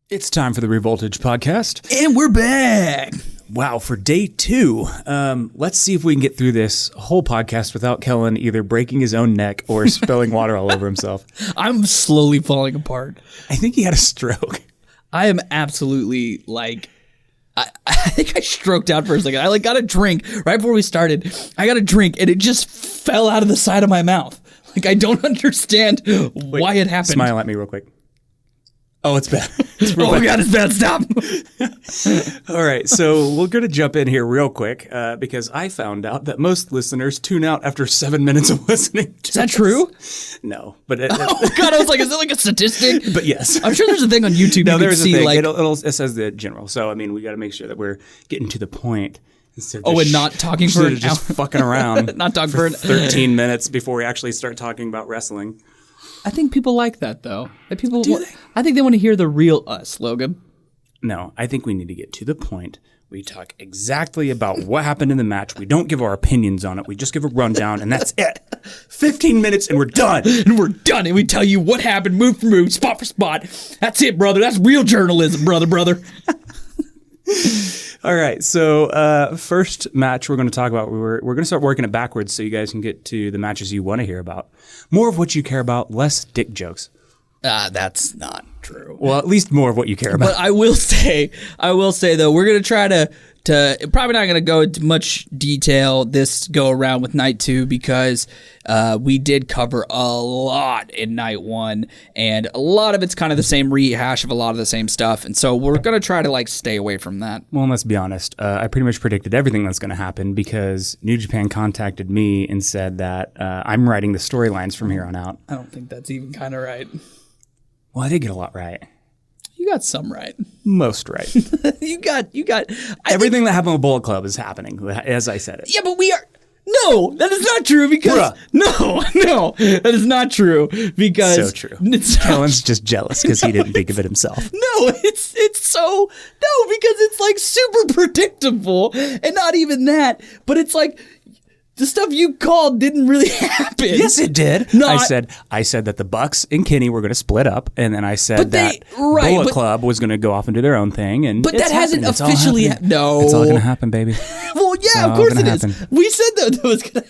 It's time for the Revoltage podcast. And we're back. Wow, for day 2. Let's see if we can get through this whole podcast without Kellen either breaking his own neck or spilling water all over himself. I'm slowly falling apart. I think he had a stroke. I am absolutely I think I stroked out for a second. I got a drink right before we started. I got a drink and it just fell out of the side of my mouth. I don't understand why it happened. Smile at me real quick. Oh, it's bad. Oh my God, it's bad. Stop. All right, so we're going to jump in here real quick because I found out that most listeners tune out after 7 minutes of listening. Is that true? No, but Oh God, I was like, is it like a statistic? But yes, I'm sure there's a thing on YouTube. No, you there's a see thing. It says the general. So I mean, we got to make sure that we're getting to the point. And not talking for an just hour. fucking around. Not talking for 13 minutes before we actually start talking about wrestling. I think people like that though. I think they want to hear the real us, Logan. No, I think we need to get to the point. We talk exactly about what happened in the match. We don't give our opinions on it. We just give a rundown, and that's it. 15 minutes, and we're done. And we tell you what happened, move for move, spot for spot. That's it, brother. That's real journalism, brother. All right, so first match we're going to talk about, we're going to start working it backwards so you guys can get to the matches you want to hear about. More of what you care about, less dick jokes. That's not true. Well, at least more of what you care about. But I will say though, we're going to try to probably not going to go into much detail this go around with night 2 because we did cover a lot in night 1 and a lot of it's kind of the same rehash of a lot of the same stuff. And so we're going to try to stay away from that. Well, let's be honest. I pretty much predicted everything that's going to happen because New Japan contacted me and said that I'm writing the storylines from here on out. I don't think that's even kind of right. Well, I did get a lot right. You got some right. Most right. You got. Everything that happened with Bullet Club is happening, as I said it. Yeah, but we are. No, that is not true because. No, that is not true because. So true. Kellen's just jealous because he didn't think of it himself. No, it's so. No, because it's super predictable and not even that, but it's the stuff you called didn't really happen. Yes, it did. No, I said that the Bucks and Kenny were going to split up, and then I said that Bullet Club was going to go off and do their own thing. But that hasn't officially happened. No. It's all going to happen, baby. Well, yeah, of course it is. We said that was going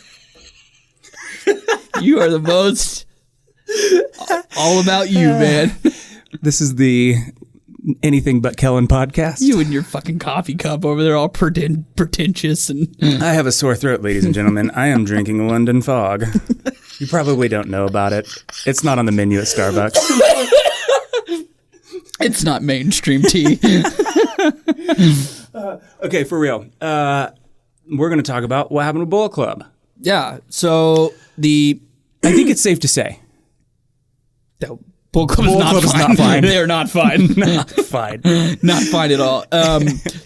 to. You are the most all about you, man. This is the Anything But Kellen podcast. You and your fucking coffee cup over there, all pretentious and. I have a sore throat, ladies and gentlemen. I am drinking London Fog. You probably don't know about it. It's not on the menu at Starbucks. It's not mainstream tea. Okay, for real. We're going to talk about what happened with Bullet Club. Yeah. So I think it's safe to say. Bullet Club is not fine. They are not fine. Not fine. Not fine at all.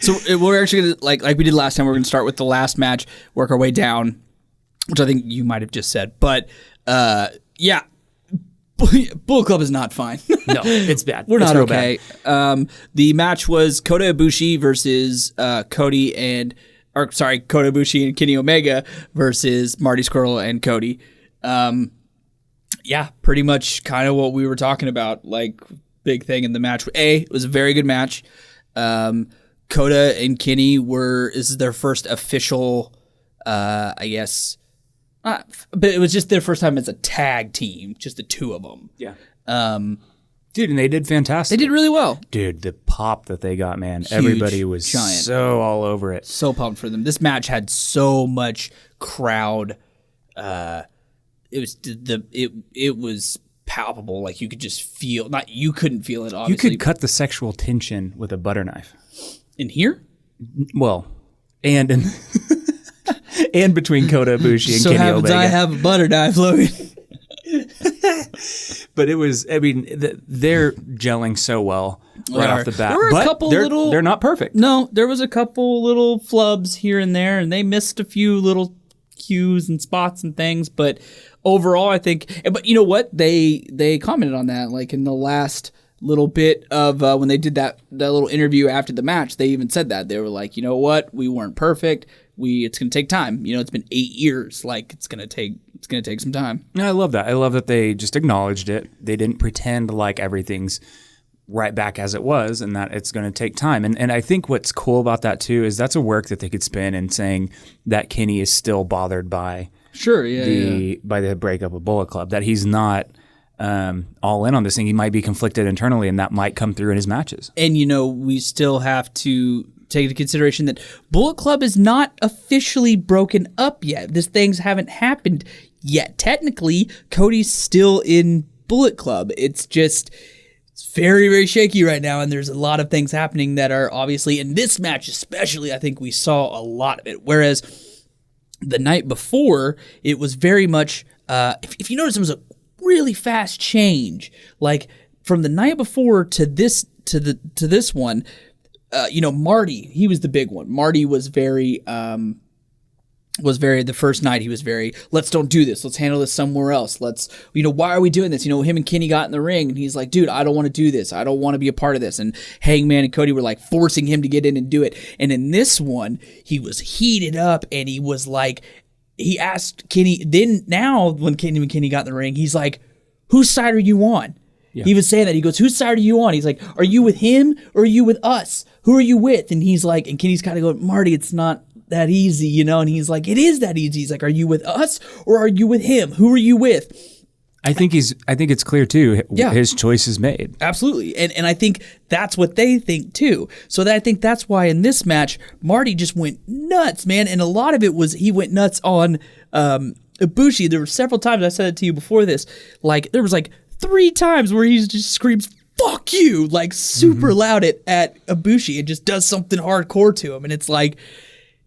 So we're actually going to, like we did last time, we're going to start with the last match, work our way down, which I think you might have just said. But, yeah, Bullet Club is not fine. No, it's bad. We're not okay. The match was Kota Ibushi versus Kota Ibushi and Kenny Omega versus Marty Scurll and Cody. Yeah, pretty much kind of what we were talking about, big thing in the match. It was a very good match. Kota and Kenny this is their first official, I guess, but it was just their first time as a tag team, just the two of them. Yeah. Dude, and they did fantastic. They did really well. Dude, the pop that they got, man. Huge, everybody was giant. So all over it. So pumped for them. This match had so much crowd, it was palpable. You could just feel. Not you couldn't feel it. Obviously, you could cut the sexual tension with a butter knife. In here? Well, and between Kota Ibushi and Kenny Omega. I have a butter knife, Logan. But it was. I mean, they're gelling so well right off the bat. There were a couple they're not perfect. No, there was a couple little flubs here and there, and they missed a few little cues and spots and things, but overall I think, but you know what, they commented on that in the last little bit of when they did that little interview after the match. They even said that they were like, you know what, we weren't perfect, it's gonna take time, it's been 8 years, it's gonna take some time. I love that. I love that they just acknowledged it. They didn't pretend like everything's right back as it was, and that it's going to take time. And I think what's cool about that too is that's a work that they could spin in saying that Kenny is still bothered by by the breakup with Bullet Club, that he's not all in on this thing. He might be conflicted internally, and that might come through in his matches. And we still have to take into consideration that Bullet Club is not officially broken up yet. These things haven't happened yet. Technically, Cody's still in Bullet Club. It's very, very shaky right now, and there's a lot of things happening that are obviously, in this match especially, I think we saw a lot of it. Whereas the night before, it was very much, if you notice, it was a really fast change. Like, from the night before to this one, Marty, he was the big one. Marty was very, the first night he was very, let's don't do this. Let's handle this somewhere else. Let's, why are we doing this? Him and Kenny got in the ring and he's like, dude, I don't want to do this. I don't want to be a part of this. And Hangman and Cody were like forcing him to get in and do it. And in this one, he was heated up and he was like, he asked Kenny, then now when Kenny got in the ring, he's like, whose side are you on? Yeah. He was saying that. He goes, whose side are you on? He's like, are you with him or are you with us? Who are you with? And he's like, and Kenny's kind of going, Marty, it's not that easy, And he's like, it is that easy. He's like, are you with us or are you with him? Who are you with? I think it's clear too. Yeah. His choice is made. Absolutely. And I think that's what they think too. So I think that's why in this match, Marty just went nuts, man. And a lot of it was, he went nuts on, Ibushi. There were several times, I said it to you before this, like there was like 3 times where he just screams, fuck you, like super loud at Ibushi and just does something hardcore to him. And it's like,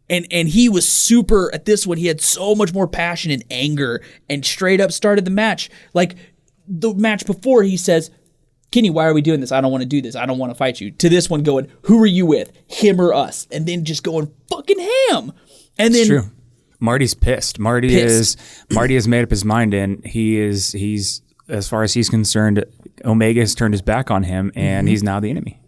and he was super, at this one, he had so much more passion and anger and straight up started the match. Like the match before, he says, Kenny, why are we doing this? I don't want to do this. I don't want to fight you. To this one going, who are you with? Him or us? And then just going fucking ham. And then, it's true. Marty's pissed. Marty has made up his mind, and he's as far as he's concerned, Omega has turned his back on him, and he's now the enemy.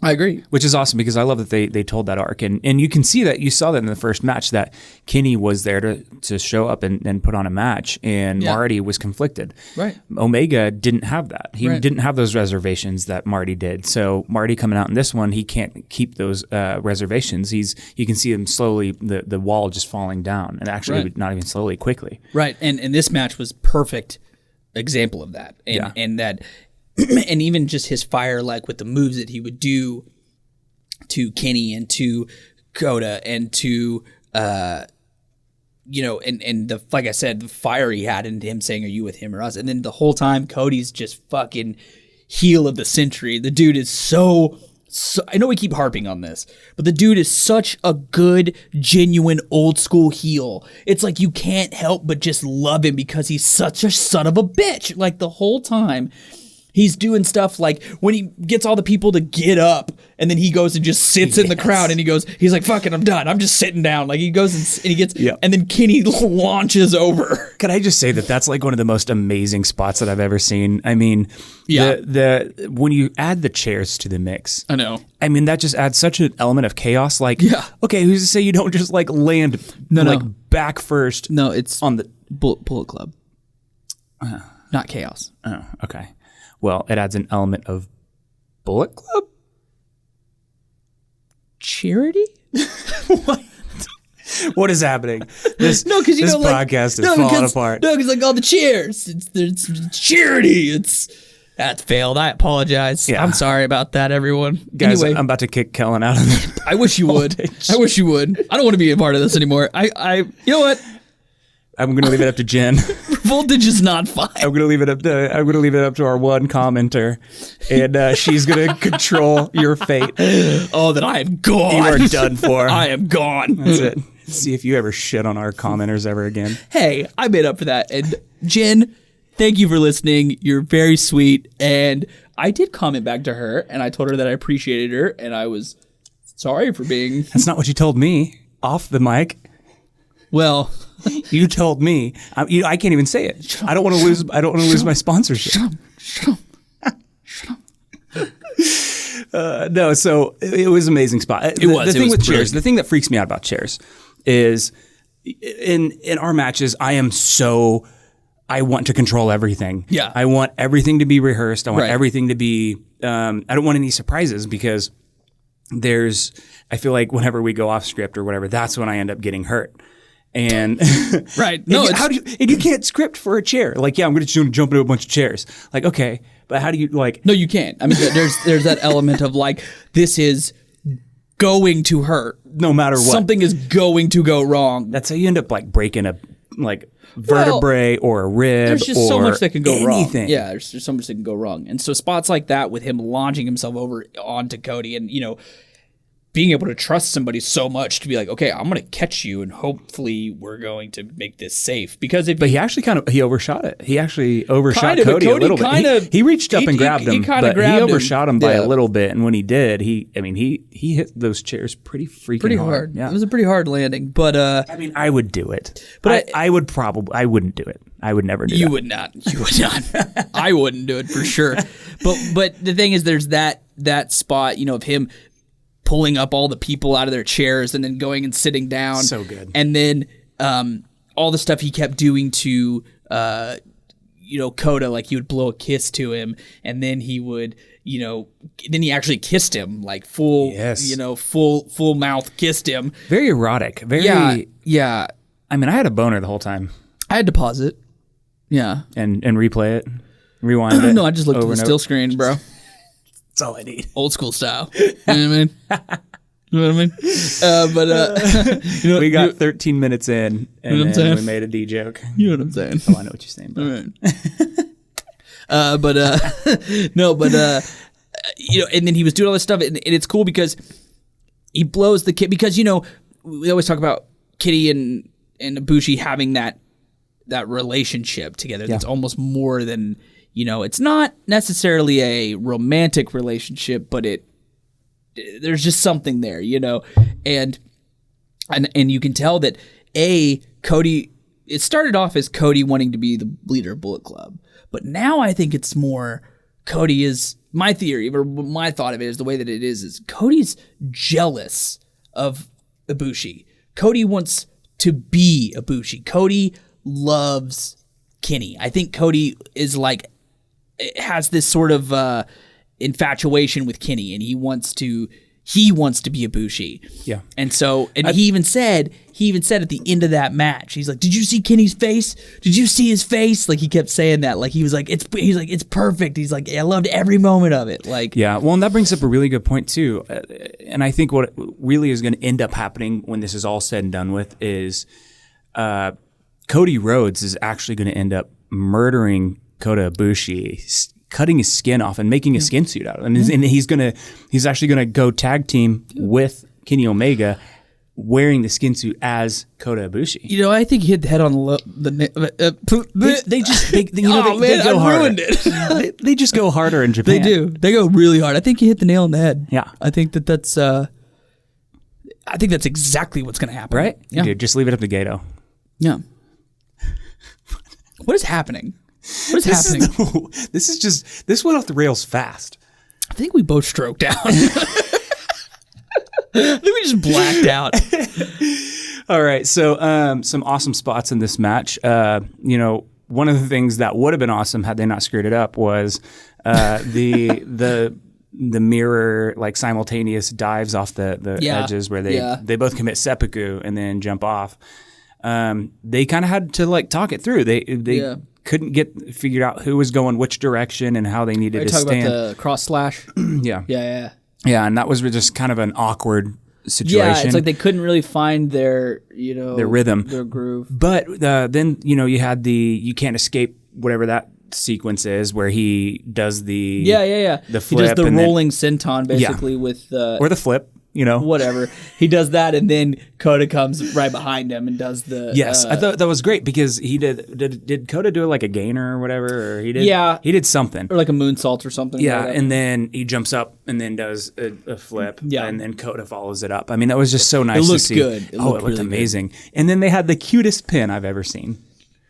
I agree. Which is awesome because I love that they told that arc. And you can see that, you saw that in the first match, that Kenny was there to show up and put on a match, and Marty was conflicted. Right. Omega didn't have that. He didn't have those reservations that Marty did. So Marty coming out in this one, he can't keep those reservations. You can see him slowly, the wall just falling down, and actually not even slowly, quickly. Right. And this match was perfect example of that. And that... and even just his fire, like with the moves that he would do to Kenny and to Kota and to, and the, like I said, the fire he had in him saying, are you with him or us? And then the whole time, Cody's just fucking heel of the century. The dude is so, I know we keep harping on this, but the dude is such a good, genuine, old school heel. It's like you can't help but just love him because he's such a son of a bitch. Like the whole time, he's doing stuff like when he gets all the people to get up and then he goes and just sits in the crowd and he's like, fuck it, I'm done. I'm just sitting down. Like he goes and he gets, and then Kenny launches over. Can I just say that's like one of the most amazing spots that I've ever seen? I mean, when you add the chairs to the mix, I know. I mean, that just adds such an element of chaos. Like, okay, who's to say you don't just like land back first? No, it's on the Bullet Club. Not chaos. Oh, okay. Well, it adds an element of Bullet Club? Charity? What? What is happening? This podcast is falling apart. No, because like all the cheers. It's charity. That's failed. I apologize. Yeah. I'm sorry about that, everyone. Guys, anyway, I'm about to kick Kellen out of the I wish you would. I wish you would. I don't want to be a part of this anymore. You know what? I'm going to leave it up to Jen. Revoltage is not fine. I'm going to leave it up to our one commenter, and she's going to control your fate. Oh, then I am gone. You are done for. I am gone. That's it. See if you ever shit on our commenters ever again. Hey, I made up for that. And Jen, thank you for listening. You're very sweet. And I did comment back to her, and I told her that I appreciated her, and I was sorry for being. That's not what you told me off the mic. Well. You told me. I can't even say it. I don't want to lose. I don't want to lose my sponsorship. Shut up. No. So it was an amazing spot. The thing with chairs. The thing that freaks me out about chairs is in our matches, I am so I want to control everything. Yeah. I want everything to be rehearsed. I want Right. everything to be, I don't want any surprises because I feel like whenever we go off script or whatever, that's when I end up getting hurt. And Right. No, and you can't script for a chair. Like, yeah, I'm going to jump into a bunch of chairs. Like, okay, but how do you like? No, you can't. I mean, there's that element of like, this is going to hurt. No matter what. Something is going to go wrong. That's how you end up like breaking a vertebrae or a rib. There's just or so much that can go anything. wrong. Yeah, there's so much that can go wrong. And so spots like that with him launching himself over onto Cody and, being able to trust somebody so much to be like, okay, I'm going to catch you and hopefully we're going to make this safe. Because But he actually he overshot it. He actually overshot Cody a little bit. He reached up and grabbed him, but he overshot him by a little bit. And when he did, he hit those chairs pretty hard. Yeah. It was a pretty hard landing, but I mean, I would do it, but I wouldn't do it. I would never do it. You would not. I wouldn't do it for sure. But the thing is, there's that spot, of him pulling up all the people out of their chairs and then going and sitting down. So good. And then all the stuff he kept doing to Coda, like he would blow a kiss to him, and then he would, then he actually kissed him, like full, full mouth kissed him. Very erotic. Very. Yeah. I mean, I had a boner the whole time. I had to pause it. Yeah. And replay it, rewind it. No, I just looked at the still screen, bro. That's all I need. Old school style. You know what I mean? But we got 13 minutes in, and then we made a D joke. You know what I'm saying? Oh, I know what you're saying. And then he was doing all this stuff, and it's cool because he blows the kid. Because we always talk about Kitty and Ibushi having that relationship together. That's almost more than. It's not necessarily a romantic relationship, but there's just something there, and you can tell that Cody, it started off as Cody wanting to be the leader of Bullet Club, but now I think it's more Cody is, my theory, or my thought of it is the way that it is Cody's jealous of Ibushi. Cody wants to be Ibushi. Cody loves Kenny. I think Cody is has this sort of infatuation with Kenny, and he wants to be Ibushi. Yeah. And so, he even said at the end of that match, he's like, "Did you see Kenny's face? Did you see his face?" Like he kept saying that. Like he's like, "It's perfect." He's like, "I loved every moment of it." Like, yeah. Well, and that brings up a really good point too. And I think what really is going to end up happening when this is all said and done with is, Cody Rhodes is actually going to end up murdering Kota Ibushi, cutting his skin off and making a skin suit out of him. And he's actually going to go tag team with Kenny Omega wearing the skin suit as Kota Ibushi. I think he hit the head on they go harder. Ruined it. they just go harder in Japan. They do. They go really hard. I think he hit the nail on the head. Yeah. I think that's exactly what's going to happen. Right? Yeah. Dude, just leave it up to Gato. Yeah. What is happening? What is happening? This went off the rails fast. I think we both stroked out. I think we just blacked out. All right. So some awesome spots in this match. One of the things that would have been awesome had they not screwed it up was the mirror simultaneous dives off the edges where they both commit seppuku and then jump off. They kind of had to talk it through. They couldn't get figured out who was going which direction and how they needed to stand. Are you talking about the cross slash? Yeah. Yeah, and that was just kind of an awkward situation. Yeah, it's like they couldn't really find their rhythm, their groove. But then you had you can't escape whatever that sequence is where he does the the flip. He does the rolling senton basically with or the flip. Whatever. He does that, and then Kota comes right behind him and does the... Yes, I thought that was great because he did Kota do like a gainer or whatever? Or he did something. Or like a moonsault or something. Yeah, and then he jumps up and then does a flip, and then Kota follows it up. I mean, that was just so nice to see. Good. It looked really amazing. Good. And then they had the cutest pin I've ever seen.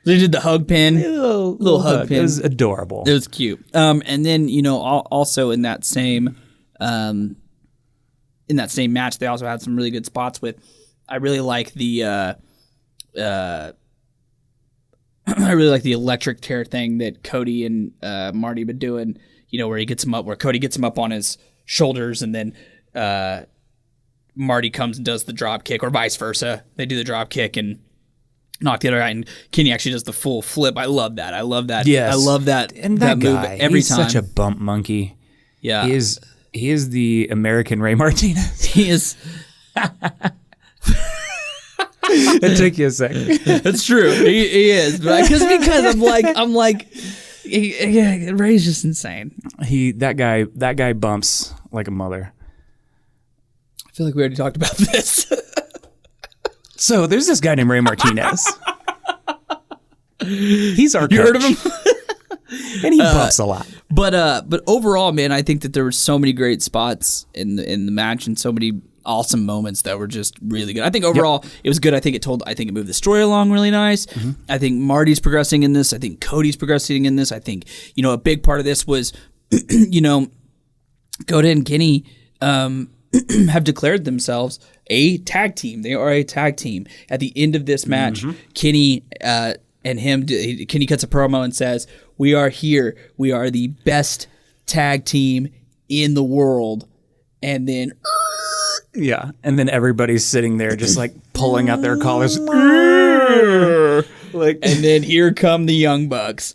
They did the hug pin. Little hug pin. It was adorable. It was cute. And then, also in that same... in that same match, they also had some really good spots with. I really like the I really like the electric chair thing that Cody and Marty been doing, where Cody gets him up on his shoulders, and then Marty comes and does the drop kick, or vice versa. They do the drop kick and knock the other guy, and Kenny actually does the full flip. I love that. Yes. I love that. And that move guy, every he's time. such a bump monkey. Yeah. He is the American Ray Martinez. He is. It took you a second. That's true. He is, but because I'm like, Ray's just insane. That guy bumps like a mother. I feel like we already talked about this. So there's this guy named Ray Martinez. He's our coach. You heard of him? And he bumps a lot. But overall, man, I think that there were so many great spots in the match, and so many awesome moments that were just really good. I think overall it was good. I think it moved the story along really nice. Mm-hmm. I think Marty's progressing in this. I think Cody's progressing in this. I think, a big part of this was, Coda and Kenny have declared themselves a tag team. They are a tag team. At the end of this match, Kenny Kenny cuts a promo and says, "We are here. We are the best tag team in the world." And then yeah, and then everybody's sitting there just like pulling out their collars. And then here come the Young Bucks.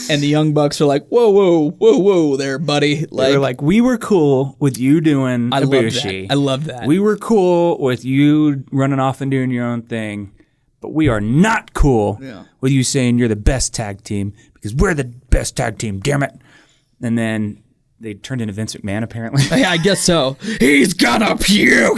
And the Young Bucks are like, whoa there, buddy. They're like, we were cool with you doing Ibushi. I love that. We were cool with you running off and doing your own thing. But we are not cool with you saying you're the best tag team, because we're the best tag team, damn it. And then they turned into Vince McMahon, apparently. I guess so. He's gonna puke.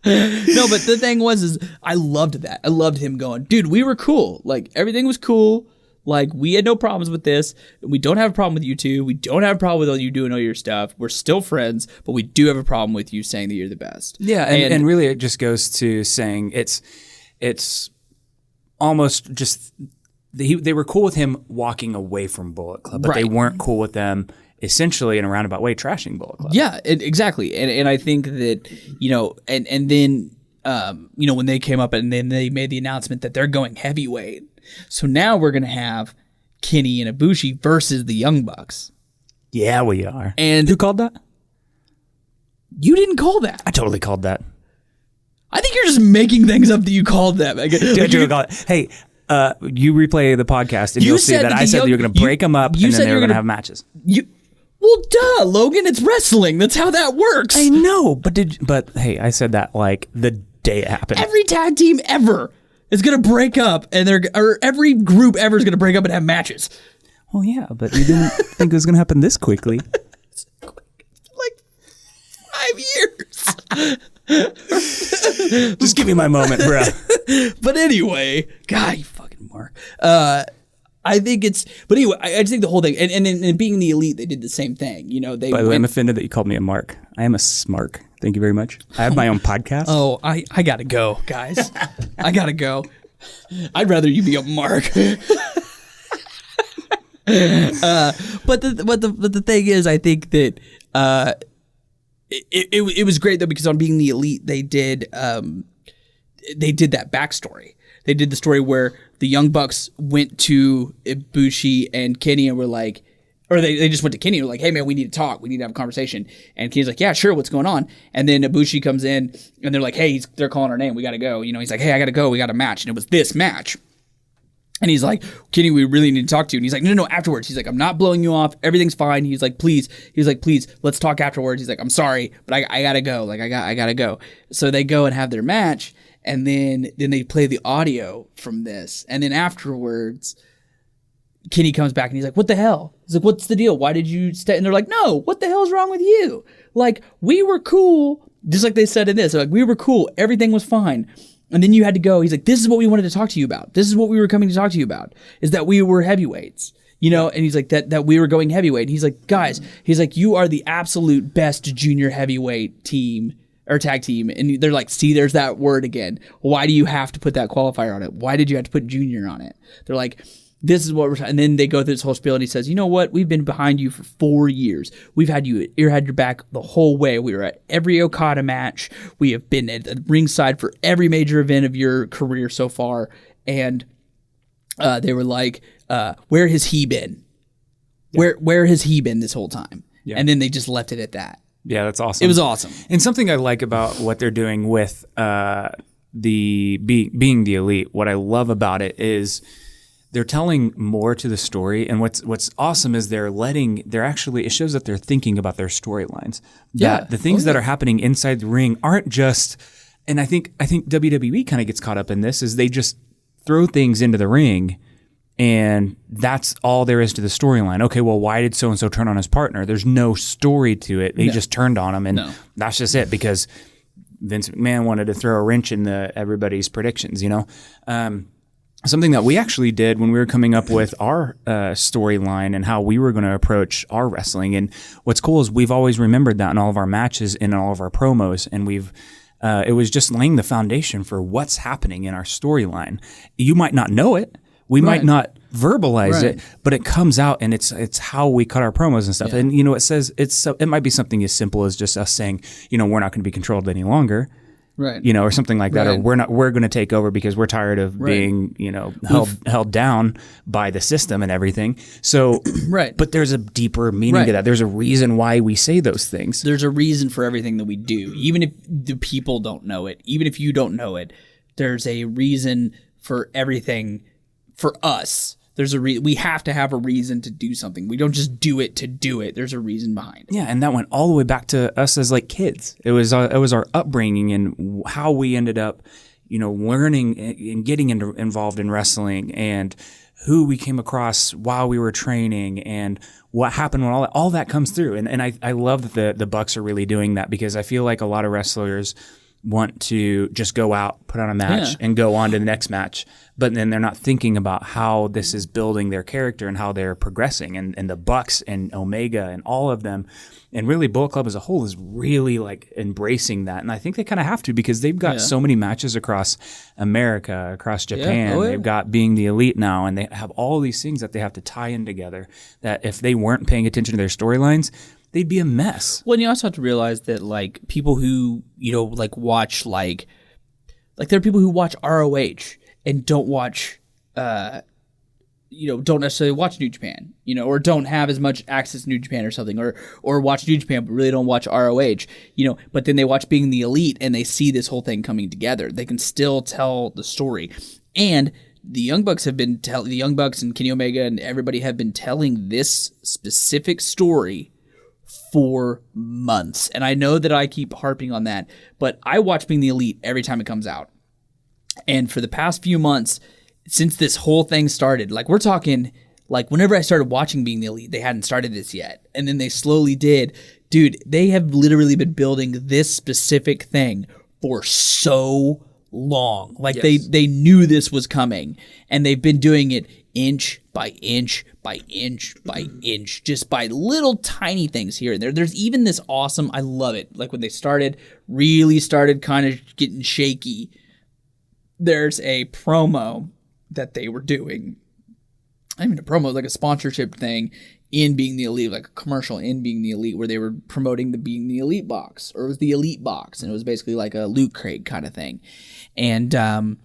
No, but the thing is I loved that. I loved him going, dude, we were cool. Like, everything was cool. Like, we had no problems with this. We don't have a problem with you two. We don't have a problem with all you doing all your stuff. We're still friends, but we do have a problem with you saying that you're the best. Yeah, and really it just goes to saying it's almost just they were cool with him walking away from Bullet Club, but they weren't cool with them essentially in a roundabout way trashing Bullet Club. Yeah, exactly. And I think that, and then, when they came up and then they made the announcement that they're going heavyweight. So now we're going to have Kenny and Ibushi versus the Young Bucks. Yeah, we are. And who called that? You didn't call that. I totally called that. I think you're just making things up that you called that. Hey, you replay the podcast and you'll see that I said that you're going to break them up and then they were going to have matches. Well, duh, Logan, it's wrestling. That's how that works. I know, but hey, I said that like the day it happened. Every tag team ever is going to break up, or every group ever is going to break up and have matches. Well, yeah, but you didn't think it was going to happen this quickly. Like 5 years. Just give me my moment, bro. But anyway, God, you fucking Mark. I think but anyway, I just think the whole thing, and being the Elite, they did the same thing. By the way, I'm offended that you called me a Mark. I am a smark. Thank you very much. I have my own podcast. Oh, I gotta go, guys. I gotta go. I'd rather you be a Mark. But the thing is, I think that it was great though, because on Being the Elite, they did that backstory. They did the story where the Young Bucks went to Ibushi and Kenny and were like, or they just went to Kenny and were like, hey man, we need to talk. We need to have a conversation. And Kenny's like, yeah, sure. What's going on? And then Ibushi comes in and they're like, hey, they're calling our name. We got to go. He's like, hey, I got to go. We got a match. And it was this match. And he's like, Kenny, we really need to talk to you. And he's like, no, afterwards. He's like, I'm not blowing you off. Everything's fine. He's like, please, let's talk afterwards. He's like, I'm sorry, but I got to go. Like, I got to go. So they go and have their match. And then they play the audio from this. And then afterwards, Kenny comes back and he's like, what the hell? He's like, what's the deal? Why did you stay? And they're like, no, what the hell is wrong with you? Like, we were cool. Just like they said in this. They're like, we were cool. Everything was fine. And then you had to go. He's like, this is what we wanted to talk to you about. This is what we were coming to talk to you about, is that we were heavyweights. And he's like, that we were going heavyweight. And he's like, guys, you are the absolute best junior heavyweight team or tag team. And they're like, see, there's that word again. Why do you have to put that qualifier on it? Why did you have to put junior on it? They're like, this is what we're, and then they go through this whole spiel and he says, you know what? We've been behind you for 4 years. We've had your back the whole way. We were at every Okada match. We have been at the ringside for every major event of your career so far. And they were like, where has he been? Yeah. Where has he been this whole time? Yeah. And then they just left it at that. Yeah, that's awesome. It was awesome. And something I like about what they're doing with the being the elite, what I love about it is they're telling more to the story. And what's awesome is it shows that they're thinking about their storylines. That the things that are happening inside the ring aren't just, and I think WWE kind of gets caught up in this, is they just throw things into the ring and that's all there is to the storyline. Okay, well, why did so-and-so turn on his partner? There's no story to it. They just turned on him and that's just it, because Vince McMahon wanted to throw a wrench in everybody's predictions, something that we actually did when we were coming up with our storyline and how we were going to approach our wrestling. And what's cool is we've always remembered that in all of our matches, in all of our promos, and it was just laying the foundation for what's happening in our storyline. You might not know it. We might not verbalize it, but it comes out, and it's how we cut our promos and stuff. Yeah. And it might be something as simple as just us saying, we're not going to be controlled any longer. Right. Or something like that, or we're going to take over because we're tired of being, held down by the system and everything. So, but there's a deeper meaning to that. There's a reason why we say those things. There's a reason for everything that we do. Even if the people don't know it, even if you don't know it, there's a reason for everything for us. We have to have a reason to do something. We don't just do it to do it. There's a reason behind it. Yeah, and that went all the way back to us as like kids. It was our upbringing and how we ended up, learning and getting involved in wrestling, and who we came across while we were training, and what happened when all that comes through. And I love that the Bucks are really doing that, because I feel like a lot of wrestlers want to just go out, put on a match, and go on to the next match. But then they're not thinking about how this is building their character and how they're progressing. And the Bucks and Omega and all of them, and really Bullet Club as a whole, is really like embracing that. And I think they kind of have to, because they've got so many matches across America, across Japan. They've got Being the Elite now, and they have all these things that they have to tie in together, that if they weren't paying attention to their storylines, they'd be a mess. Well, and you also have to realize that like people who, watch like there are people who watch ROH and don't watch, don't necessarily watch New Japan, or don't have as much access to New Japan or something, or watch New Japan but really don't watch ROH, but then they watch Being the Elite and they see this whole thing coming together. They can still tell the story. And the Young Bucks and Kenny Omega and everybody have been telling this specific story for months. And I know that I keep harping on that, but I watch Being the Elite every time it comes out. And for the past few months, since this whole thing started, like we're talking, like whenever I started watching Being the Elite, they hadn't started this yet. And then they slowly did. Dude, they have literally been building this specific thing for so long. Like they knew this was coming, and they've been doing it inch by inch by inch by inch, just by little tiny things here and there. There's even this awesome, I love it, like when they really started kind of getting shaky, there's a promo that they were doing. I mean, a promo, like a sponsorship thing in Being the Elite, like a commercial in Being the Elite, where they were promoting the Being the Elite box, or it was the Elite box, and it was basically like a loot crate kind of thing. And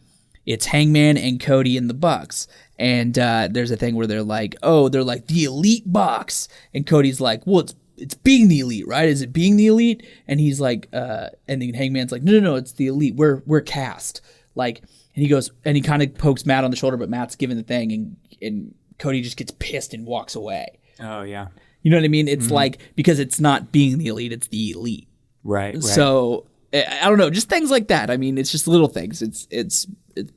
it's Hangman and Cody and the Bucks. And there's a thing where they're like, the Elite box. And Cody's like, well, it's Being the Elite, right? Is it Being the Elite? And he's like, and then Hangman's like, no, it's the Elite. We're cast. Like, and he goes, and he kind of pokes Matt on the shoulder, but Matt's given the thing, and Cody just gets pissed and walks away. Oh, yeah. You know what I mean? It's like, because it's not Being the Elite, it's the Elite. Right. So, I don't know, just things like that. I mean, it's just little things. It's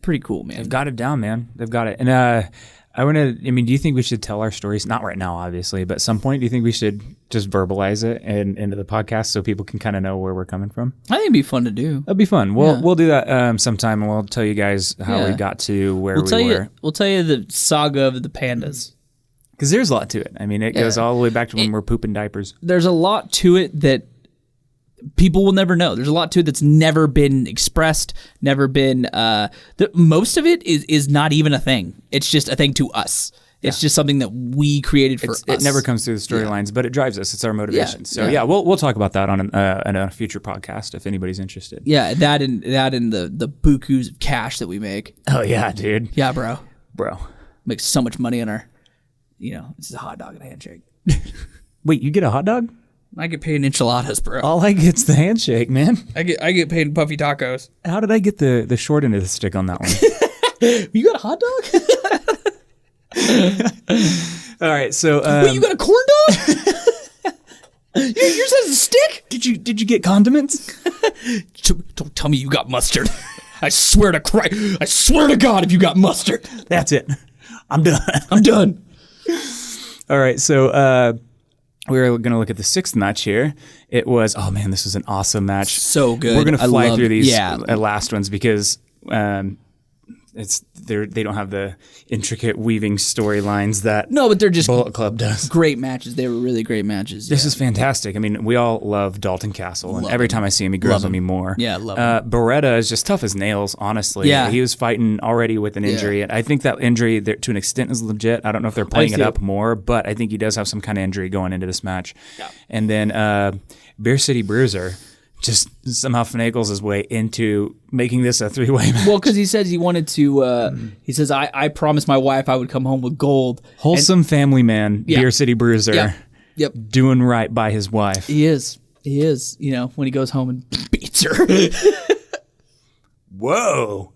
pretty cool, man. They've got it down, man. They've got it. And do you think we should tell our stories? Not right now, obviously, but at some point, do you think we should just verbalize it into the podcast so people can kind of know where we're coming from? I think it'd be fun to do. That'd be fun. We'll do that sometime, and we'll tell you guys how we got to where we were. We'll tell you the saga of the pandas. Because there's a lot to it. I mean, it goes all the way back to when we're pooping diapers. There's a lot to it that people will never know. There's a lot to it that's never been expressed, never been... most of it is not even a thing. It's just a thing to us. It's just something that we created for us. It never comes through the storylines, but it drives us. It's our motivation. So we'll talk about that on a future podcast if anybody's interested. Yeah, that and the bukus of cash that we make. Oh yeah, dude. Yeah, bro. Make so much money on our, it's a hot dog and a handshake. Wait, you get a hot dog? I get paid in enchiladas, bro. All I get's the handshake, man. I get paid in puffy tacos. How did I get the short end of the stick on that one? You got a hot dog? All right, so wait, you got a corn dog? Yours has a stick? Did you get condiments? Don't tell me you got mustard. I swear to Christ. I swear to God, if you got mustard. That's it. I'm done. I'm done. All right, so we're going to look at the 6th match here. It was, oh man, this was an awesome match. So good. We're going to fly through these last ones because they don't have the intricate weaving storylines that but they're just Bullet Club does. Great matches. They were really great matches. This is fantastic. I mean, we all love Dalton Castle, and every time I see him, he grows on me more. Yeah, love him. Beretta is just tough as nails, honestly. Yeah. He was fighting already with an injury, and I think that injury, to an extent, is legit. I don't know if they're playing it up more, but I think he does have some kind of injury going into this match. Yeah. And then Beer City Bruiser just somehow finagles his way into making this a 3-way match. Well, because he said he wanted to, he says, I promised my wife I would come home with gold. Wholesome family man, Beer City Bruiser, doing right by his wife. He is, when he goes home and beats her. Whoa.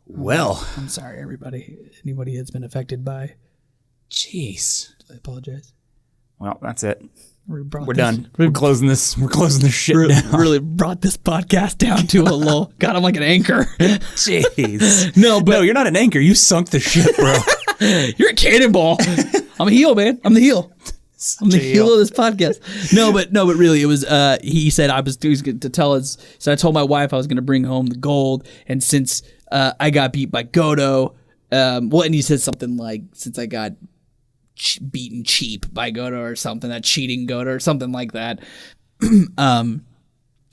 Well. I'm sorry, everybody. Anybody that's been affected by. Jeez. I apologize. Well, that's it. We're done. We're closing this. We're closing this shit down. Really brought this podcast down to a low. God, I'm like an anchor. Jeez. No, you're not an anchor. You sunk the ship, bro. You're a cannonball. I'm a heel, man. I'm the heel. I'm the heel of this podcast. No, but really, it was. He said he was going to tell us. So I told my wife I was going to bring home the gold, and since I got beat by Goto, and he said something like, since I got beaten cheap by Goto or something, that cheating Goto or something like that. I'm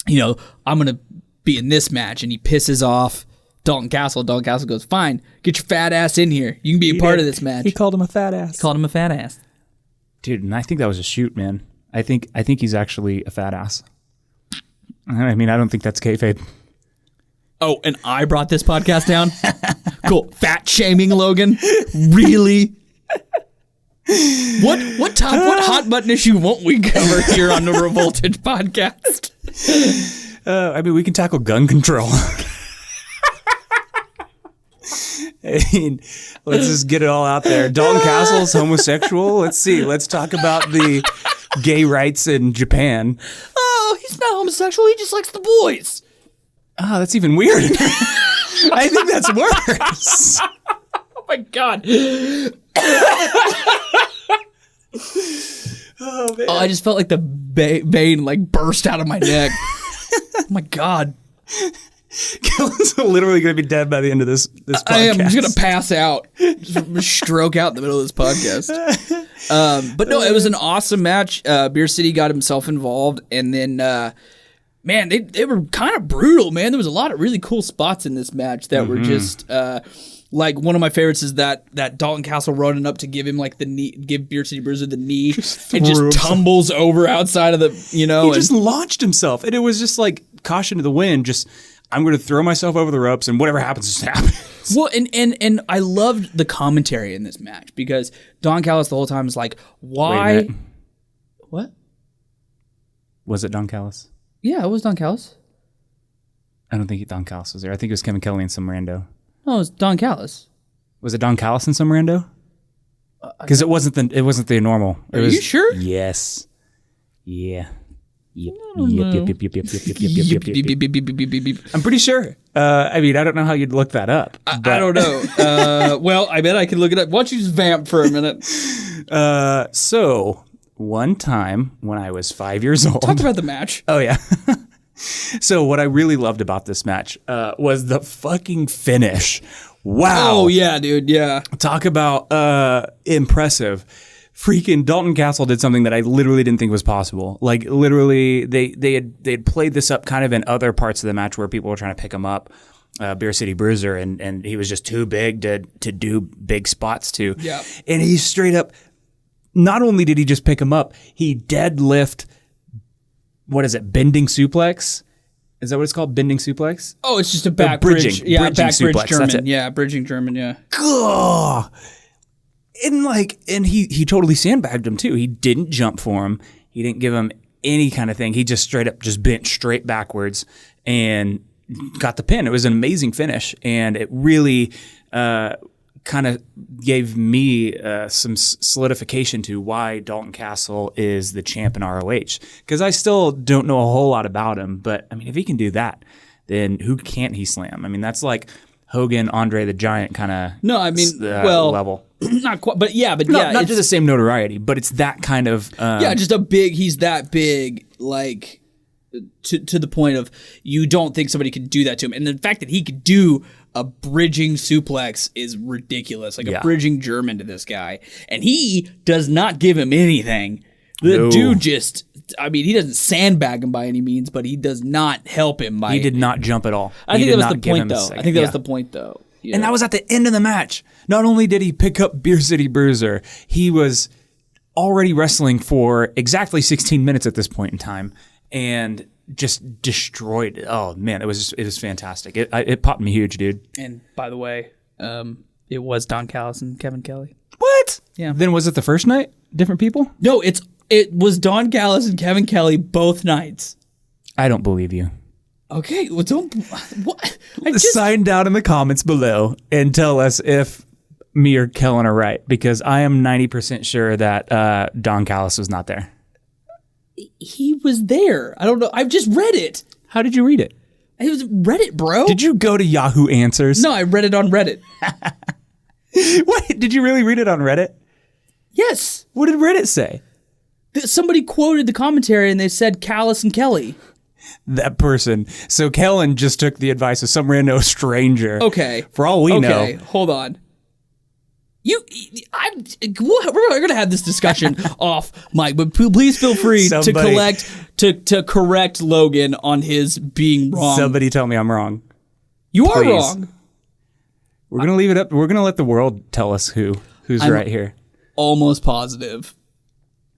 gonna be in this match, and he pisses off Dalton Castle. Dalton Castle goes, "Fine, get your fat ass in here. You can be a part of this match." He called him a fat ass. Dude, and I think that was a shoot, man. I think he's actually a fat ass. I mean, I don't think that's kayfabe. Oh, and I brought this podcast down. Cool, fat shaming Logan. Really? What hot button issue won't we cover here on the Revoltage podcast? I mean, we can tackle gun control. I mean, let's just get it all out there. Dalton Castle's homosexual. Let's see. Let's talk about the gay rights in Japan. Oh, he's not homosexual. He just likes the boys. Oh, that's even weird. I think that's worse. Oh my God. Oh, man. I just felt like the vein burst out of my neck. Oh my God. Kellen's literally going to be dead by the end of this podcast. I am just going to pass out. Just stroke out in the middle of this podcast. But no, it was an awesome match. Beer City got himself involved, and then man, they were kind of brutal, man. There was a lot of really cool spots in this match that were just like, one of my favorites is that Dalton Castle running up to give him the knee, give Beer City Bruiser the knee, and just tumbles over outside of the, He just launched himself, and it was just like caution to the wind. Just, I'm going to throw myself over the ropes, and whatever happens, just happens. Well, and I loved the commentary in this match because Don Callis the whole time is like, why? What? Was it Don Callis? Yeah, it was Don Callis. I don't think Don Callis was there. I think it was Kevin Kelly and some rando. No, it was Don Callis. Was it Don Callis and some rando? Because it wasn't the normal. Are you sure? Yes. Yeah. Yep. I'm pretty sure. I mean, I don't know how you'd look that up. I don't know. Well, I bet I could look it up. Why don't you just vamp for a minute? So one time when I was 5 years old. Talk about the match. Oh, yeah. So what I really loved about this match was the fucking finish. Wow. Oh, yeah, dude. Yeah. Talk about impressive. Freaking Dalton Castle did something that I literally didn't think was possible. Like, literally, they had played this up kind of in other parts of the match where people were trying to pick him up, Beer City Bruiser, and he was just too big to do big spots to. Yeah. And he straight up, not only did he just pick him up, he deadlift, bending suplex, Is that what it's called? Bending suplex? Oh, it's just a back bridge. Yeah, bridging back bridge suplex, German. that's it. Yeah, bridging German, yeah. Ugh. And he totally sandbagged him too. He didn't jump for him. He didn't give him any kind of thing. He just straight up just bent straight backwards and got the pin. It was an amazing finish, and it really kind of gave me some solidification to why Dalton Castle is the champ in ROH. Because I still don't know a whole lot about him, but I mean, if he can do that, then who can't he slam? I mean, that's like Hogan, Andre the Giant kind of level. Not quite, but yeah, not just the same notoriety, but it's that kind of just he's that big, like to the point of you don't think somebody could do that to him, and the fact that he could do a bridging suplex is ridiculous, like a bridging German to this guy, and he does not give him anything. The dude just, I mean, he doesn't sandbag him by any means, but he does not help him by. He did not jump at all. I think that was the point, though. I think that was the point, though. Yeah. And that was at the end of the match. Not only did he pick up Beer City Bruiser, he was already wrestling for exactly 16 minutes at this point in time, and just destroyed it. Oh man, it was fantastic. It popped me huge, dude. And by the way, it was Don Callis and Kevin Kelly. What? Yeah. Then was it the first night? Different people? No, it was Don Callis and Kevin Kelly both nights. I don't believe you. Okay, well, don't. What? Sign down in the comments below and tell us if me or Kellen are right, because I am 90% sure that Don Callis was not there. He was there. I don't know. I've just read it. How did you read it? It was Reddit, bro. Did you go to Yahoo Answers? No, I read it on Reddit. What? Did you really read it on Reddit? Yes. What did Reddit say? Somebody quoted the commentary and they said Callis and Kelly. That person. So Kellen just took the advice of some random stranger. Okay. For all we know. Okay, hold on. We're gonna have this discussion off mic, but please feel free to correct Logan on his being wrong. Somebody tell me I'm wrong. You are wrong. We're gonna leave it up. We're gonna let the world tell us who's right here. Almost positive.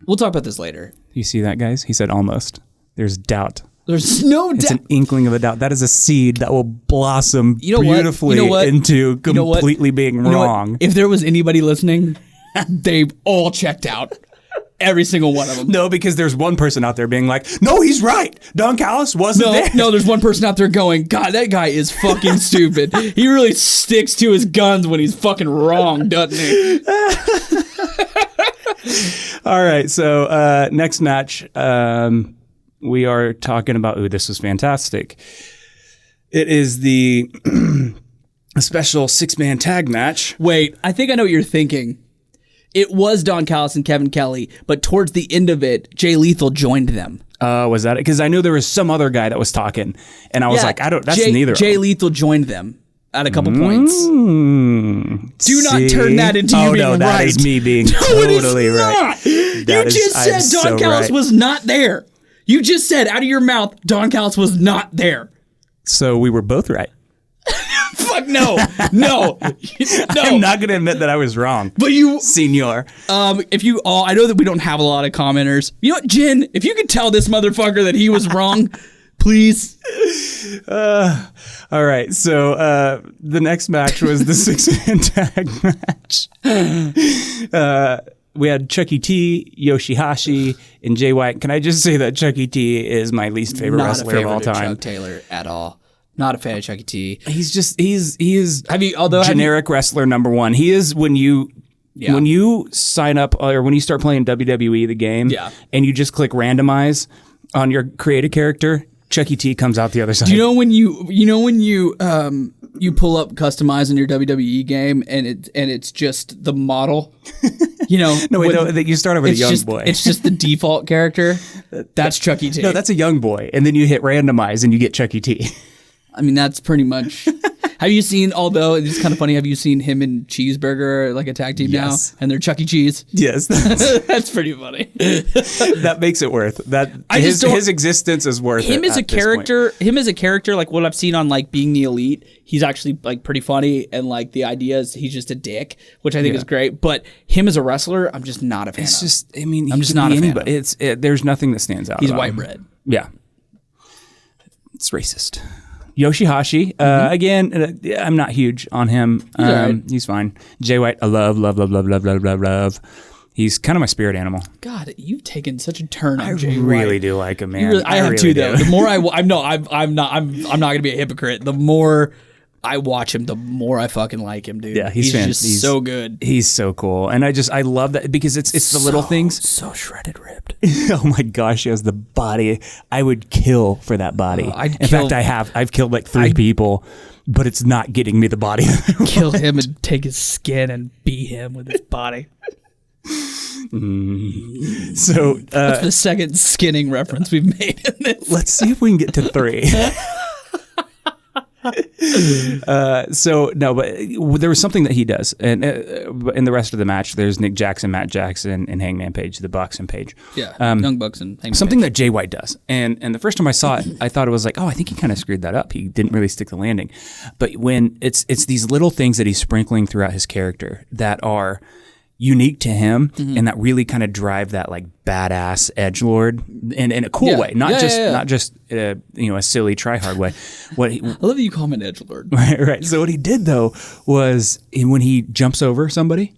We'll talk about this later. You see that, guys? He said almost. There's doubt. There's no doubt. It's an inkling of a doubt. That is a seed that will blossom beautifully into completely being wrong. If there was anybody listening, they've all checked out. Every single one of them. No, because there's one person out there being like, no, he's right. Don Callis wasn't there. No, there's one person out there going, God, that guy is fucking stupid. He really sticks to his guns when he's fucking wrong, doesn't he? All right, so next match, we are talking about, this was fantastic. It is the special 6-man tag match. Wait, I think I know what you're thinking. It was Don Callis and Kevin Kelly, but towards the end of it, Jay Lethal joined them. Was that it? Because I knew there was some other guy that was talking, and I was like, that's neither. Jay Lethal joined them at a couple points. Do not turn that into you being right. That is me being totally right. You just said Don Callis was not there. You just said out of your mouth, Don Callis was not there. So we were both right. Fuck no. No. I'm not going to admit that I was wrong. But you, Senior. If you all, I know that we don't have a lot of commenters. You know what, Jen? If you could tell this motherfucker that he was wrong, please. All right. So the next match was the 6-man tag match. We had Chucky T, Yoshihashi, and Jay White. Can I just say that Chucky T is my least favorite wrestler of all time? Not a favorite of Chuck Taylor at all. Not a fan of Chucky T. He is generic wrestler number one. He is when you sign up or when you start playing WWE the game, and you just click randomize on your creative character, Chucky T comes out the other side. Do you know when you pull up customize in your WWE game and it's just the model? You start over with a young boy. It's just the default character. That's Chucky T. No, that's a young boy, and then you hit randomize and you get Chucky T. I mean, that's pretty much. Have you seen? Although it's kind of funny. Have you seen him and Cheeseburger like a tag team now, and they're Chuck E. Cheese? Yes, that's pretty funny. That makes it worth that. His existence is worth him it as a character. Him as a character, like what I've seen on like Being the Elite, he's actually like pretty funny, and like the idea is he's just a dick, which I think is great. But him as a wrestler, I'm just not a fan. It's of. just, I mean, I'm just not a fan. There's nothing that stands out. He's white bread. Yeah. It's racist. Yoshihashi, again, I'm not huge on him. He's fine. Jay White, I love. He's kind of my spirit animal. God, you've taken such a turn on I Jay White. really do like him, man. I have too, though. The more I'm not going to be a hypocrite. The more I watch him, the more I fucking like him, dude. Yeah, he's just so good. He's so cool, and I love that because it's the little things. So shredded, ripped. Oh my gosh, he has the body. I would kill for that body. In fact, I've killed like 3 people, but it's not getting me the body. Kill him and take his skin and beat him with his body. So that's the second skinning reference we've made in this. Let's see if we can get to 3. So no, but there was something that he does, and in the rest of the match, there's Nick Jackson, Matt Jackson, and Hangman Page, the Bucks and Page. Yeah, Young Bucks and Hangman something Page. that Jay White does, and the first time I saw it, I thought it was like, oh, I think he kind of screwed that up. He didn't really stick the landing, but when it's these little things that he's sprinkling throughout his character that are unique to him, and that really kind of drive that like badass edgelord in a cool way, not just a silly try hard way. I love that you call him an edgelord. Right. So what he did though was when he jumps over somebody,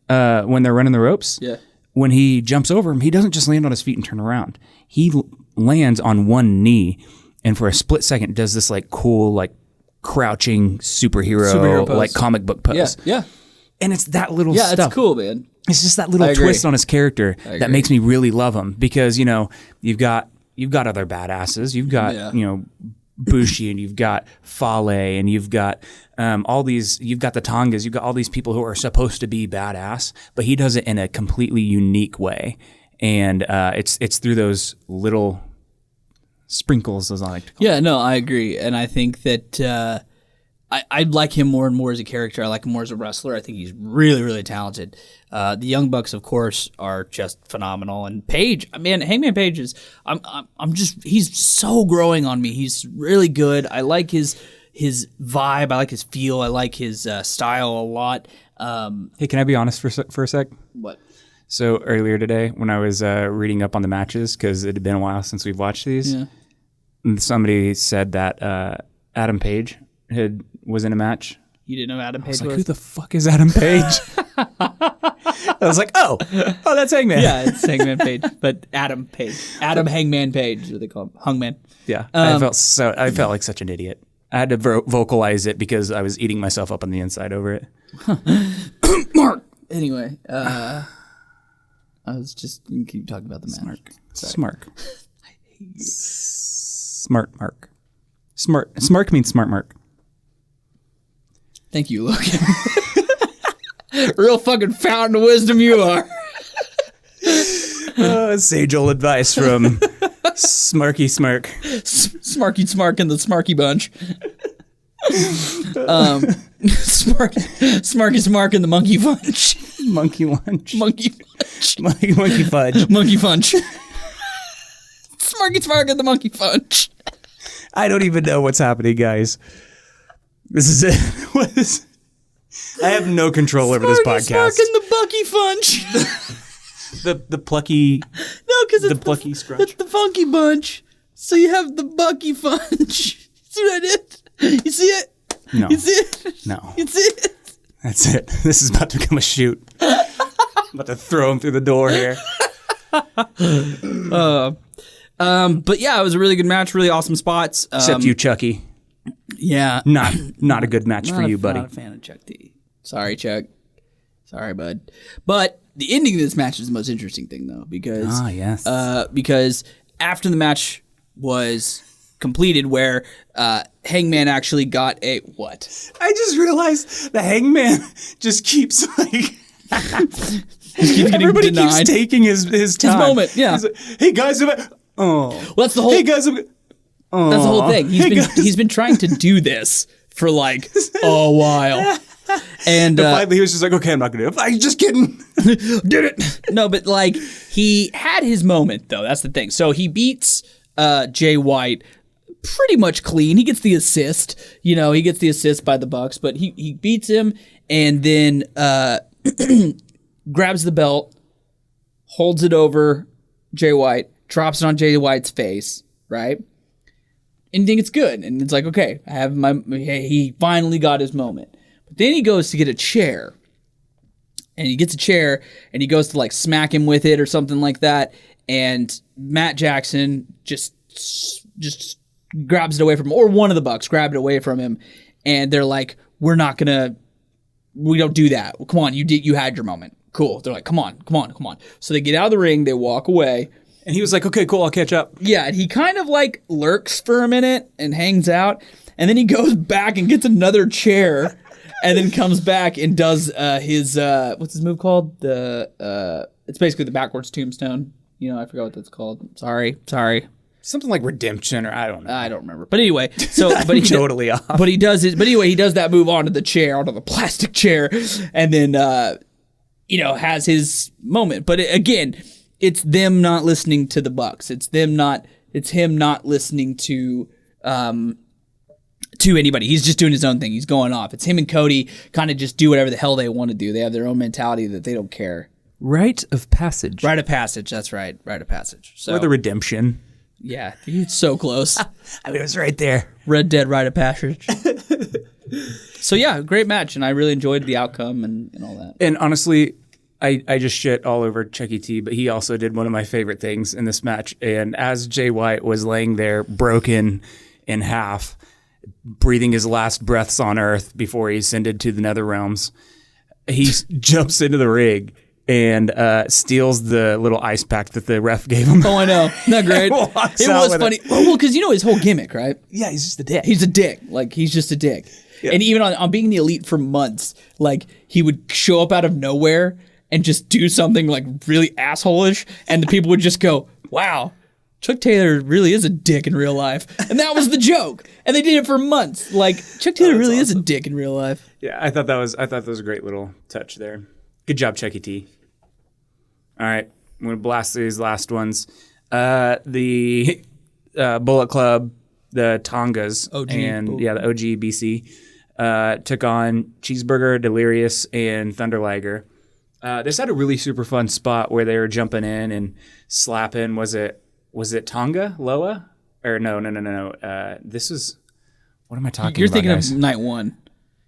when they're running the ropes, when he jumps over him, he doesn't just land on his feet and turn around. He lands on one knee, and for a split second does this like cool like crouching superhero like comic book pose. Yeah. And it's that little stuff. Yeah, it's cool, man. It's just that little twist on his character that makes me really love him because, you've got other badasses. You've got, Bushi, and you've got Fale, and you've got you've got the Tongas. You've got all these people who are supposed to be badass, but he does it in a completely unique way. And it's through those little sprinkles, as I like to call them. Yeah, no, I agree. And I think that I like him more and more as a character. I like him more as a wrestler. I think he's really, really talented. The Young Bucks, of course, are just phenomenal. And Page, man, Hangman Page is, he's so growing on me. He's really good. I like his vibe. I like his feel. I like his style a lot. Hey, can I be honest for a sec? What? So earlier today, when I was reading up on the matches, because it had been a while since we've watched these, somebody said that Adam Page was in a match. You didn't know Adam Page was? Like, who the fuck is Adam Page? I was like, oh, that's Hangman. Yeah, it's Hangman Page, but Adam Page. Adam Hangman Page, is what they call him. Hungman. Yeah, I felt like such an idiot. I had to vocalize it because I was eating myself up on the inside over it. Mark! Anyway, I was just going to keep talking about the match. Smark. I hate you. Smart Mark. Smark means smart Mark. Thank you, Logan. Real fucking fountain of wisdom you are. Sage old advice from Smarky Smark. Smarky Smark and the Smarky Bunch. Smarky Smark and the Monkey Bunch. Monkey Lunch. Monkey Bunch. Monkey Fudge. Monkey Punch. Smarky Smark and the Monkey Punch. I don't even know what's happening, guys. This is it. What is? I have no control over this podcast. Smark and the Bucky Funch. the plucky. No, because it's the plucky scrunch. It's the Funky Bunch. So you have the Bucky Funch. See what I did? You see it? No. You see it? No. You see it? That's it. This is about to become a shoot. I'm about to throw him through the door here. But yeah, it was a really good match. Really awesome spots. Except you, Chucky. Yeah, not a good match for you, buddy. Not a fan of Chuck D. Sorry, Chuck. Sorry, bud. But the ending of this match is the most interesting thing, though, because because after the match was completed, where Hangman actually got a what? I just realized the Hangman just keeps like. Everybody keeps taking his time. His moment. Yeah. Like, hey guys, well, that's the whole. Hey guys. That's the whole thing. He's been trying to do this for like a while. And finally he was just like, okay, I'm not going to do it. I'm just kidding. Did it. No, but like he had his moment though. That's the thing. So he beats Jay White pretty much clean. He gets the assist. He gets the assist by the Bucks, but he beats him and then grabs the belt, holds it over Jay White, drops it on Jay White's face, right? and think it's good. And it's like, okay, he finally got his moment. But then he goes to get a chair. And he gets a chair, and he goes to like smack him with it or something like that. And Matt Jackson just grabs it away from him, or one of the Bucks grabbed it away from him. And they're like, we don't do that. Come on, you had your moment. Cool. They're like, come on. So they get out of the ring, they walk away. And he was like, okay, cool, I'll catch up. Yeah, and he kind of like lurks for a minute and hangs out. And then he goes back and gets another chair. And then comes back and does his what's his move called? It's basically the backwards tombstone. I forgot what that's called. Sorry. Something like redemption, or I don't know. I don't remember. But anyway, but he totally off. But he does it. But anyway, he does that move onto the plastic chair, and then has his moment. But again, it's them not listening to the Bucks. It's him not listening to anybody. He's just doing his own thing. He's going off. It's him and Cody kind of just do whatever the hell they want to do. They have their own mentality that they don't care. Rite of passage. Rite of passage. That's right. Rite of passage. So, or the redemption. Yeah. It's so close. I mean, it was right there. Red Dead Rite of Passage. So yeah, great match. And I really enjoyed the outcome and all that. And honestly, I just shit all over Chucky T, but he also did one of my favorite things in this match. And as Jay White was laying there broken in half, breathing his last breaths on Earth before he ascended to the nether realms, he jumps into the ring and steals the little ice pack that the ref gave him. Oh, I know. Not great. It was funny. Well, because his whole gimmick, right? Yeah, he's just a dick. He's a dick. Like, he's just a dick. Yeah. And even on being the Elite for months, like, he would show up out of nowhere and just do something, like, really asshole-ish, and the people would just go, wow, Chuck Taylor really is a dick in real life. And that was the joke. And they did it for months. Like, Chuck Taylor really is a dick in real life. Yeah, I thought that was a great little touch there. Good job, Chucky T. All right, I'm going to blast these last ones. The Bullet Club, the Tongas, the OG BC, took on Cheeseburger, Delirious, and Thunder Liger. This had a really super fun spot where they were jumping in and slapping. Was it Tonga? Loa? Or no. This was... What am I talking about, You're thinking guys? of night one.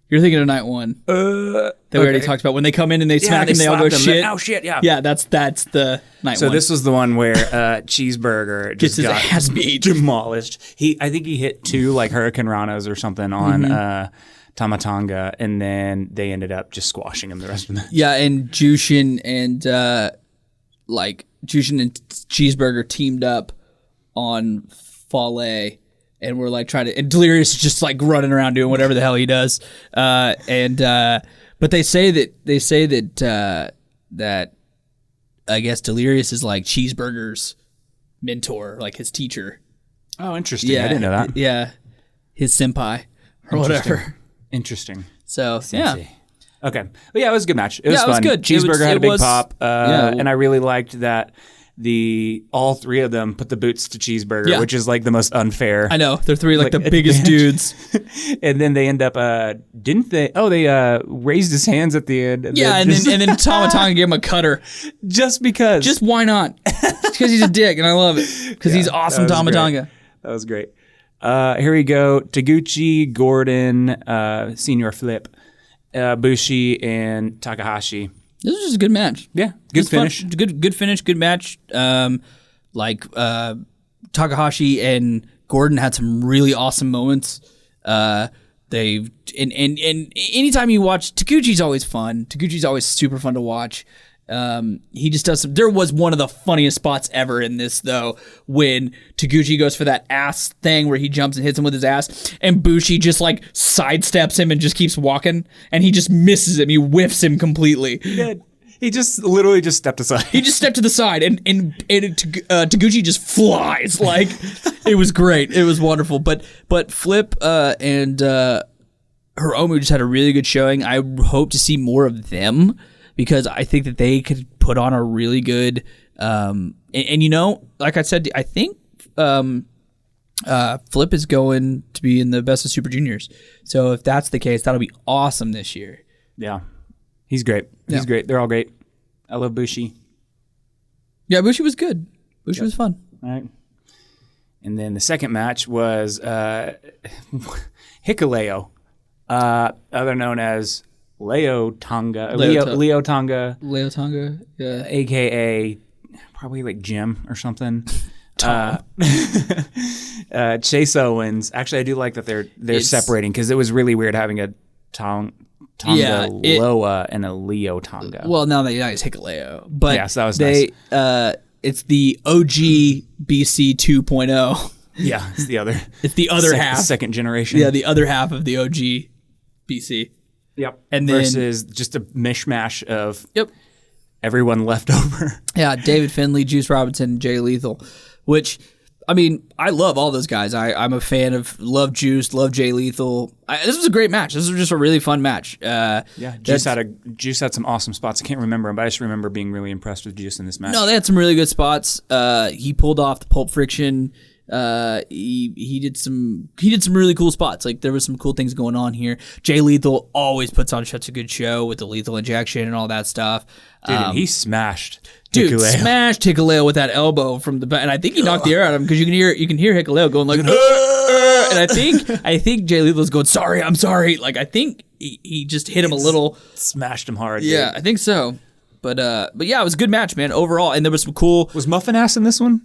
That we already talked about. When they come in and they smack him, they all go shit. Oh, shit, yeah. Yeah, that's the night one. So this was the one where Cheeseburger just his got ass beat. Demolished. I think he hit 2 like Hurricane Ranas or something on Tamatanga, and then they ended up just squashing him the rest of the match. Yeah, and Jushin and Cheeseburger teamed up on Fale, and we're like trying to, and Delirious is just like running around doing whatever the hell he does. But they say that I guess Delirious is like Cheeseburger's mentor, like his teacher. Oh, interesting. Yeah, I didn't know that. Yeah, his senpai or whatever. Interesting. So yeah. Okay. Well, yeah, it was a good match. It was fun. It was good. Cheeseburger had a big pop, and I really liked that all 3 of them put the boots to Cheeseburger, which is like the most unfair. I know. They're 3 like the biggest dudes. And then they end up, didn't they? Oh, they raised his hands at the end. And then Tamatanga gave him a cutter. Just because. Just why not? Because he's a dick, and I love it. Because he's awesome, Tamatanga. That was great. Here we go. Taguchi, Gordon, Senior Flip, Bushi, and Takahashi. This was just a good match. Yeah, good finish. Good finish, good match. Takahashi and Gordon had some really awesome moments. And anytime you watch, Taguchi's always fun. Taguchi's always super fun to watch. He just does some. There was one of the funniest spots ever in this, though, when Taguchi goes for that ass thing where he jumps and hits him with his ass, and Bushi just like sidesteps him and just keeps walking, and he just misses him. He whiffs him completely. He just literally just stepped aside. He just stepped to the side, and Taguchi just flies. Like, it was great. It was wonderful. But Flip and Hiromu just had a really good showing. I hope to see more of them, because I think that they could put on a really good, and like I said, I think Flip is going to be in the Best of Super Juniors. So if that's the case, that'll be awesome this year. Yeah, he's great. He's great. They're all great. I love Bushi. Yeah, Bushi was good. Bushi was fun. All right. And then the second match was Hikuleo, other known as Leo Tonga, yeah, aka probably like Jim or something. Chase Owens. Actually, I do like that they're separating because it was really weird having a Tonga Loa and a Leo Tonga. Well, now it's Hikuleo, but yeah, so that was nice. It's the OG BC 2.0. Yeah, it's the other. It's the other half, second generation. Yeah, the other half of the OG BC. Yep. And then, versus just a mishmash of everyone left over. Yeah, David Finlay, Juice Robinson, Jay Lethal, which, I mean, I love all those guys. I'm a fan of, love Juice, love Jay Lethal. This was a great match. This was just a really fun match. Juice had some awesome spots. I can't remember them, but I just remember being really impressed with Juice in this match. No, they had some really good spots. He pulled off the Pulp Friction. He did some really cool spots. Like, there was some cool things going on here. Jay Lethal always puts on such a good show with the lethal injection and all that stuff. Dude, and he smashed Hikuleo with that elbow from the back, and I think he knocked the air out of him because you can hear Hikuleo going like, and I think Jay Lethal's going, I'm sorry. Like, I think he just hit him a little, smashed him hard. Yeah, dude. I think so. But yeah, it was a good match, man, overall. And there was some cool. Was Muffin Ass in this one?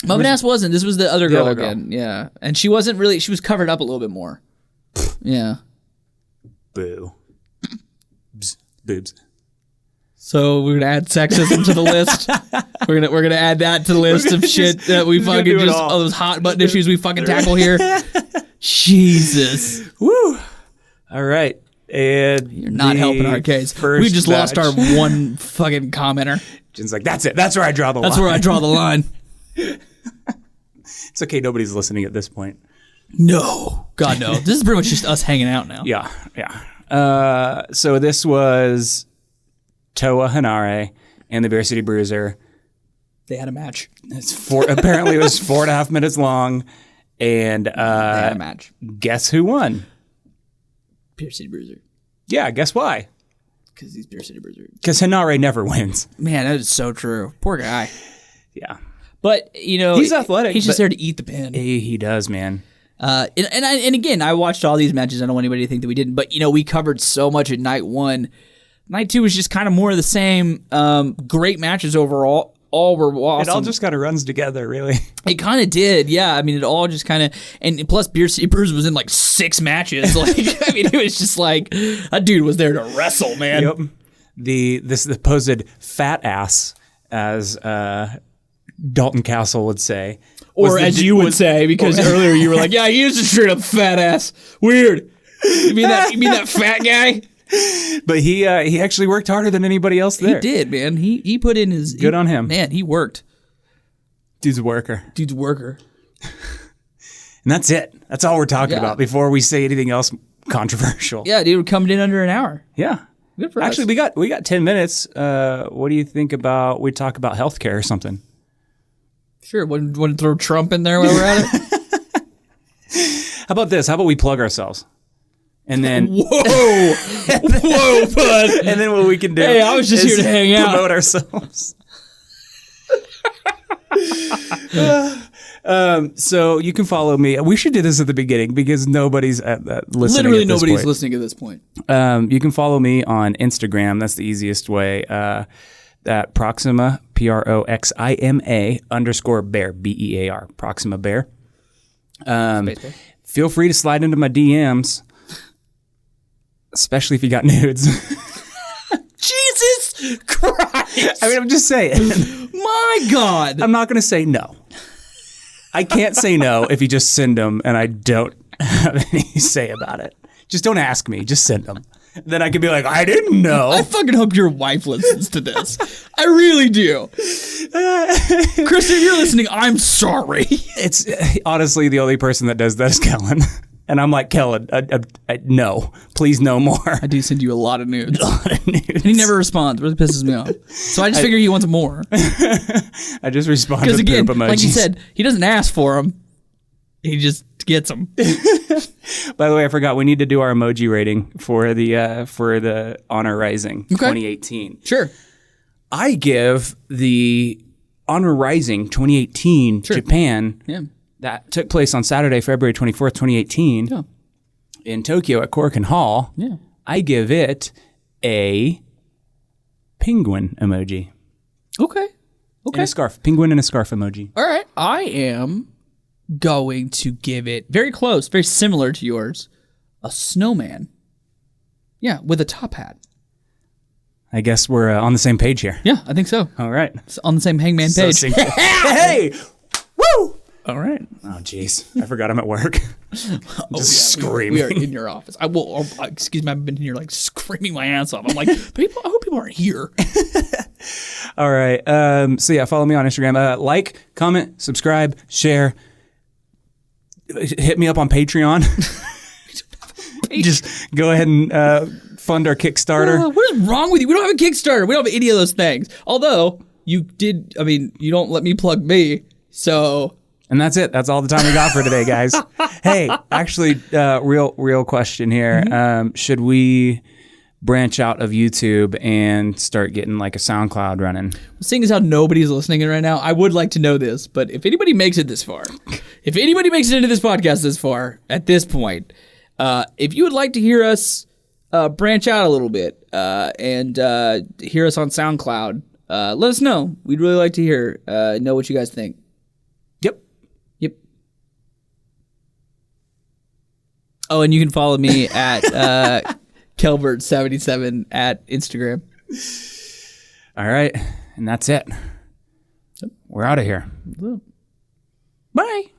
Muffin Ass wasn't. This was the other girl again. Yeah, and she wasn't really. She was covered up a little bit more. Yeah. Boo. Boobs. So we're gonna add sexism to the list. We're gonna add that to the list of shit that we fucking just all those hot button issues we fucking tackle here. Jesus. Woo. All right. And you're not helping our case. We just lost our one fucking commenter. Jen's like, that's it. That's where I draw the line. That's where I draw the line. It's okay. Nobody's listening at this point. No. God, no. This is pretty much just us hanging out now. Yeah. So this was Toa Hanare and the Bear City Bruiser. They had a match. Apparently it was 4.5 minutes long. And they had a match. Guess who won? Bear City Bruiser. Yeah, guess why? Because he's Bear City Bruiser. Because Hanare never wins. Man, that is so true. Poor guy. Yeah. But, he's athletic. He's just there to eat the pin. He does, man. And again, I watched all these matches. I don't want anybody to think that we didn't. But, we covered so much at night one. Night two was just kind of more of the same. Great matches overall. All were awesome. It all just kind of runs together, really. It kind of did, yeah. I mean, it all just kind of... And plus, Beer City Bruiser was in like 6 matches. Like, I mean, it was just like... That dude was there to wrestle, man. Yep. This supposed fat ass, as Dalton Castle would say. Or as you would say, because earlier you were like, yeah, he is a straight up fat ass. Weird. You mean that fat guy? But he actually worked harder than anybody else there. He did, man. He put in his... Good on him. Man, he worked. Dude's a worker. And that's it. That's all we're talking about before we say anything else controversial. Yeah, dude, we're coming in under an hour. Yeah. Good for us. Actually, we got 10 minutes. What do you think about we talk about healthcare or something? Sure. Want to throw Trump in there while we're at it? How about this? How about we plug ourselves? And then... Whoa, bud. And then what we can do... Hey, I was just here to hang out. Promote ourselves. So you can follow me. We should do this at the beginning because nobody's listening. Literally nobody's listening at this point. You can follow me on Instagram. That's the easiest way. At Proxima, PROXIMA _bear, BEAR, Proxima Bear. Feel free to slide into my DMs, especially if you got nudes. Jesus Christ! I mean, I'm just saying. My God! I'm not going to say no. I can't say no if you just send them and I don't have any say about it. Just don't ask me. Just send them. Then I could be like, I didn't know. I fucking hope your wife listens to this. I really do. Kristen, if you're listening, I'm sorry. It's honestly the only person that does that is Kellen. And I'm like, Kellen, no, please no more. I do send you a lot of nudes. And he never responds. It really pisses me off. So I just figure he wants more. I just respond with again, poop emojis. Like you said, he doesn't ask for them. He just gets them. By the way, I forgot we need to do our emoji rating for the Honor Rising 2018. Sure. I give the Honor Rising 2018 Japan that took place on Saturday, February 24th, 2018 in Tokyo at Korakuen Hall, I give it a penguin emoji. Okay. And a scarf. Penguin and a scarf emoji. All right. I am going to give it very close, very similar to yours, a snowman. Yeah, with a top hat. I guess we're on the same page here. Yeah, I think so. All right. It's on the same hangman page. Hey! Woo! All right. Oh, jeez. I forgot I'm at work. Just screaming. We are in your office. Excuse me, I've been in here like screaming my ass off. I'm like, I hope people aren't here. All right. So yeah, follow me on Instagram. Like, comment, subscribe, share. Hit me up on Patreon. Just go ahead and fund our Kickstarter. What is wrong with you? We don't have a Kickstarter. We don't have any of those things. Although you don't let me plug me. So. And that's it. That's all the time we got for today, guys. Hey, actually, real question here. Mm-hmm. Should we branch out of YouTube and start getting like a SoundCloud running? Seeing as how nobody's listening in right now, I would like to know this. But if anybody makes it this far, if anybody makes it into this podcast this far, at this point, if you would like to hear us branch out a little bit and hear us on SoundCloud, let us know. We'd really like to know what you guys think. Yep. Oh, and you can follow me at Kelbert77 at Instagram. All right. And that's it. We're out of here. Bye.